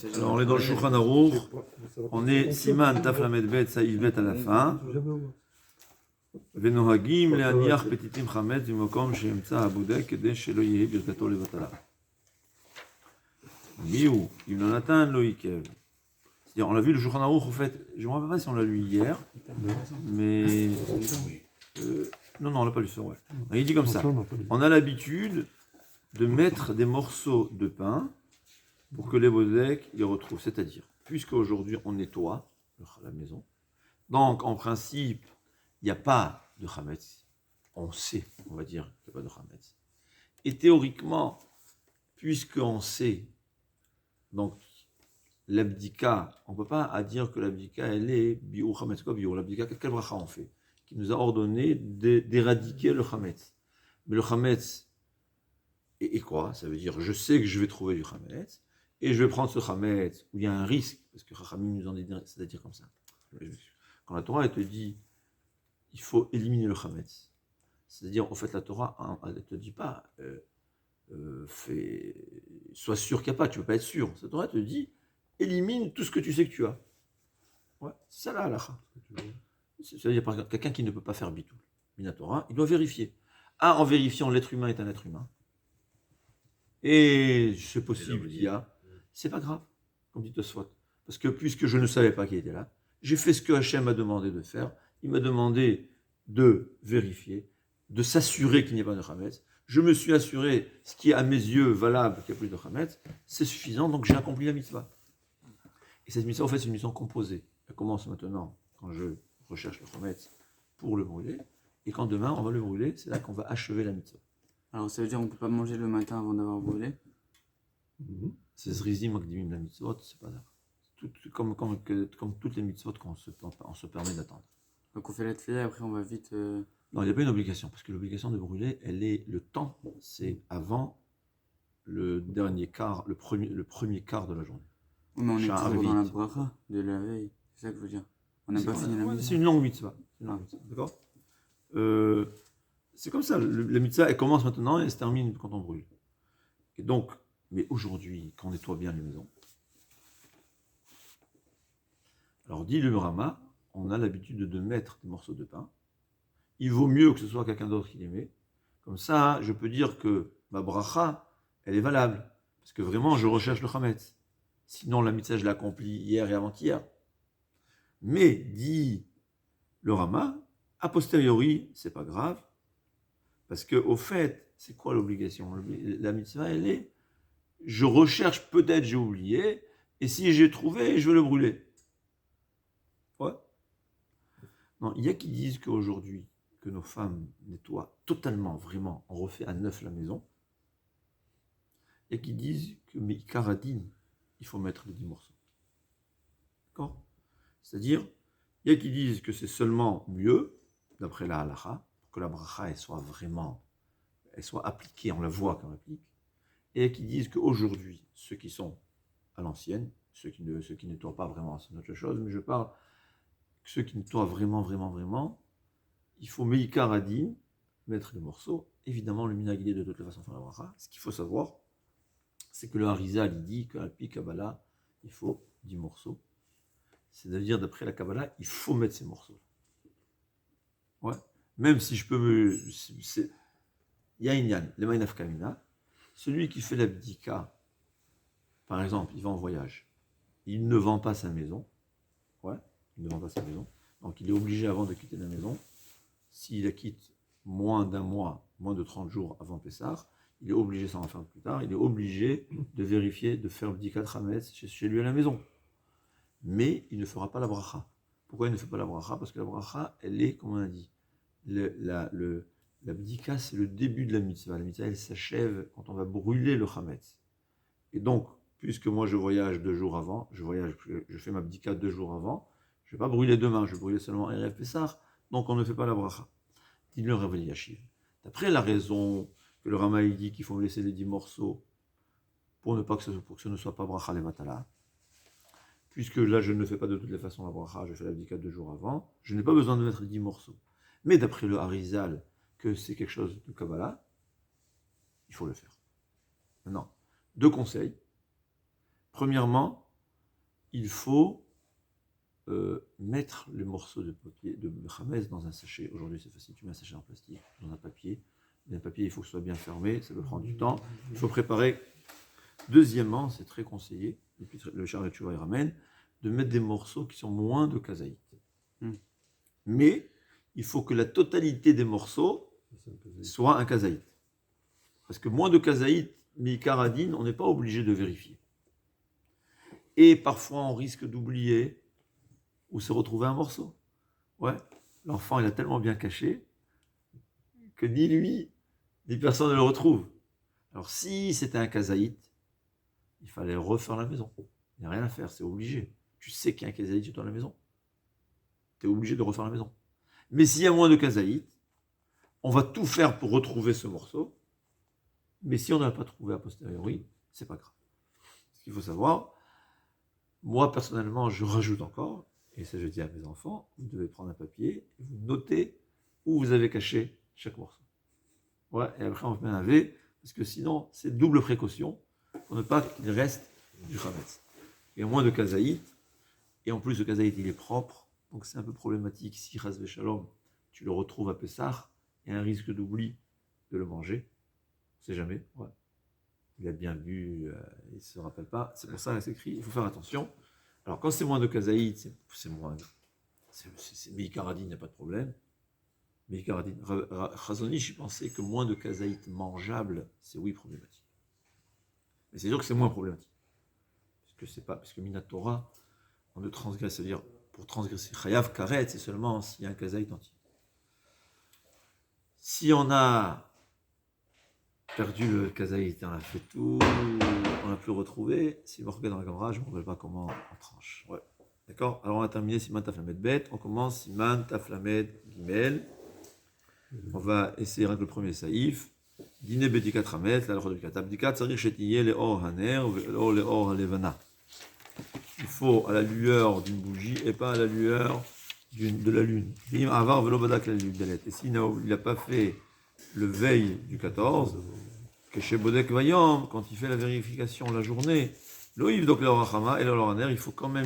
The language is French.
Alors on est dans le Shulchan Aruch, on est Siman Taf Lamed Bet Saïf Bet à la fin. ונוהגים להניח פתיתים חמץ במקום שימצא הבודק כדי שלא יהיה ברכתו לבטלה. מיהו, אם לא נתן, לא עיכב. C'est-à-dire, on l'a vu le Shulchan Aruch, en fait, je ne me rappelle pas si on l'a lu hier, mais... non, on ne l'a pas lu ça, ouais. Il dit comme ça, on a l'habitude de mettre des morceaux de pain pour que les bodeks les retrouvent. C'est-à-dire, puisque aujourd'hui on nettoie la maison, donc en principe, il n'y a pas de chametz. On sait, on va dire qu'il n'y a pas de chametz. Et théoriquement, puisqu'on sait, donc l'abdika, on ne peut pas dire que l'abdika, elle est biou chametz. Quoi biou? L'abdika, quel bracha on fait? Qui nous a ordonné d'éradiquer le chametz. Mais le chametz, et quoi? Ça veut dire, je sais que je vais trouver du chametz, et je vais prendre ce chametz où il y a un risque, parce que Chachamim nous en dit, c'est-à-dire comme ça. Quand la Torah, elle te dit, il faut éliminer le chametz. C'est-à-dire, en fait, la Torah, elle ne te dit pas, sois sûr qu'il n'y a pas, tu ne peux pas être sûr. La Torah te dit, élimine tout ce que tu sais que tu as. Ouais, c'est ça la halakha. C'est-à-dire, par exemple, quelqu'un qui ne peut pas faire bitoul, la Torah, il doit vérifier. En vérifiant, l'être humain est un être humain. Et c'est possible qu'il y a. C'est pas grave, comme dit Tosfot. Parce que puisque je ne savais pas qu'il était là, j'ai fait ce que Hachem m'a demandé de faire. Il m'a demandé de vérifier, de s'assurer qu'il n'y ait pas de chametz. Je me suis assuré, ce qui est à mes yeux valable, qu'il n'y a plus de chametz, c'est suffisant, donc j'ai accompli la mitzvah. Et cette mitzvah, en fait, c'est une mitzvah composée. Elle commence maintenant, quand je recherche le chametz pour le brûler, et quand demain on va le brûler, c'est là qu'on va achever la mitzvah. Alors ça veut dire qu'on ne peut pas manger le matin avant d'avoir brûlé? C'est Zrizim Makdimim la mitzvot, c'est pas ça. Comme toutes les mitzvot qu'on se permet d'attendre. Donc on fait la tefila et après on va vite... Non, il n'y a pas une obligation, parce que l'obligation de brûler, elle est le temps, c'est avant le dernier quart, le premier quart de la journée. Mais on est toujours dans la bracha de la veille, c'est ça que je veux dire. On n'a pas fini la mitzvah. C'est une longue mitzvah. D'accord. C'est comme ça, la mitzvah, elle commence maintenant et elle se termine quand on brûle. Et donc, mais aujourd'hui, quand on nettoie bien les maisons, alors dit le Rama, on a l'habitude de mettre des morceaux de pain. Il vaut mieux que ce soit quelqu'un d'autre qui les met. Comme ça, je peux dire que ma bracha, elle est valable. Parce que vraiment, je recherche le chametz. Sinon, la mitzvah, je l'ai accomplie hier et avant-hier. Mais, dit le Rama, a posteriori, c'est pas grave. Parce que, au fait, c'est quoi l'obligation? La mitzvah, elle est, je recherche, peut-être j'ai oublié, et si j'ai trouvé, je vais le brûler. Ouais. Non, il y a qui disent qu'aujourd'hui, que nos femmes nettoient totalement, vraiment, on refait à neuf la maison. Il y a qui disent que, mais karadine, il faut mettre les 10 morceaux. D'accord? C'est-à-dire, il y a qui disent que c'est seulement mieux, d'après la halakha, pour que la bracha, elle soit vraiment, elle soit appliquée, on la voit qu'on l'applique. Et il y a qui disent qu'aujourd'hui, ceux qui sont à l'ancienne, ceux qui nettoient pas vraiment, c'est une autre chose, mais je parle ceux qui nettoient vraiment, il faut meikar adin, mettre les morceaux. Évidemment, le minhag il est de toute façon faire la bracha. Ce qu'il faut savoir, c'est que le Harizal il dit qu'à Pi Kabbalah, il faut 10 morceaux. C'est-à-dire, d'après la Kabbalah, il faut mettre ces morceaux. Ouais. Même si je peux il y a une yann, le Maïnaf Kamina, celui qui fait l'abdika, par exemple, il va en voyage, il ne vend pas sa maison. Ouais. Il ne vend pas sa maison. Donc il est obligé avant de quitter la maison, s'il la quitte moins d'un mois, moins de 30 jours avant Pessah, il est obligé, ça en faire plus tard, il est obligé de vérifier, de faire Bdikat Hametz chez lui à la maison. Mais il ne fera pas la bracha. Pourquoi il ne fait pas la bracha? Parce que la bracha, elle est, comme on a dit, la Bdika, c'est le début de la mitzvah. La mitzvah, elle s'achève quand on va brûler le Hametz. Et donc, puisque moi je voyage 2 jours avant, je fais ma Bdika 2 jours avant, je ne vais pas brûler demain, je vais brûler seulement Erev Pessah, donc on ne fait pas la bracha. Dit le Rav Eliashiv. D'après la raison que le Rama dit qu'il faut laisser les 10 morceaux pour que ce ne soit pas bracha levatala, puisque là je ne fais pas de toutes les façons la bracha, je fais la bdika 2 jours avant, je n'ai pas besoin de mettre les 10 morceaux. Mais d'après le Harizal, que c'est quelque chose de Kabbalah, il faut le faire. Maintenant, 2 conseils. Premièrement, il faut mettre les morceaux de papier, de Khametz dans un sachet. Aujourd'hui, c'est facile, tu mets un sachet en plastique, dans un papier. Mais un papier, il faut que ce soit bien fermé, ça peut prendre du temps. Il faut préparer. Deuxièmement, c'est très conseillé, et puis le Sha'arei Teshuva il ramène, de mettre des morceaux qui sont moins de kazaït. Mais il faut que la totalité des morceaux soit un kazaït. Parce que moins de kazaït, mi-karadine, on n'est pas obligé de vérifier. Et parfois, on risque d'oublier ou se retrouver un morceau. Ouais, l'enfant, il a tellement bien caché que ni lui, ni personne ne le retrouve. Alors, si c'était un kazaït, il fallait refaire la maison. Il n'y a rien à faire, c'est obligé. Tu sais qu'il y a un kazaït dans la maison. Tu es obligé de refaire la maison. Mais s'il y a moins de kazaït, on va tout faire pour retrouver ce morceau. Mais si on n'a pas trouvé a posteriori, c'est pas grave. Ce qu'il faut savoir, moi personnellement, je rajoute encore, et ça je dis à mes enfants, vous devez prendre un papier, et vous notez où vous avez caché chaque morceau. Ouais, et après on met un V, parce que sinon c'est double précaution, pour ne pas qu'il reste du Khametz. Il y a moins de kazaït, et en plus le kazaït il est propre, donc c'est un peu problématique si Chas Veshalom, tu le retrouves à Pessah, il y a un risque d'oubli de le manger. On ne sait jamais. Ouais. Il a bien bu, il ne se rappelle pas. C'est pour ça que c'est écrit, il faut faire attention. Alors quand c'est moins de kazaït, c'est moins. C'est Meikaradine, il n'y a pas de problème. Meikaradine. Chazonish, il pensait que moins de kazaït mangeable, c'est oui problématique. Mais c'est sûr que c'est moins problématique. Parce que Minatora, on ne transgresse, c'est-à-dire pour transgresser Chayav Karet, c'est seulement s'il y a un kazaït entier. Si on a perdu le kazaït, on a fait tout, on n'a plus retrouvé. Si vous regardez dans la Gemara, je ne me rappelle pas comment on tranche. Ouais. D'accord. Alors on a terminé Siman Taflamed Bet. On commence Siman Taflamed Gimel. On va essayer avec le premier saïf. Dîner Bedikat Ramet, la loi de Bedikat. Bedikat, Sarich Shetiye le Or Haner, le Or Levana. Il faut à la lueur d'une bougie et pas à la lueur de la lune. Et s'il n'a pas fait le veille du 14, que chez Bodek Vayom, quand il fait la vérification la journée, l'Oïv, donc l'Orachama et l'Oraner, il faut quand même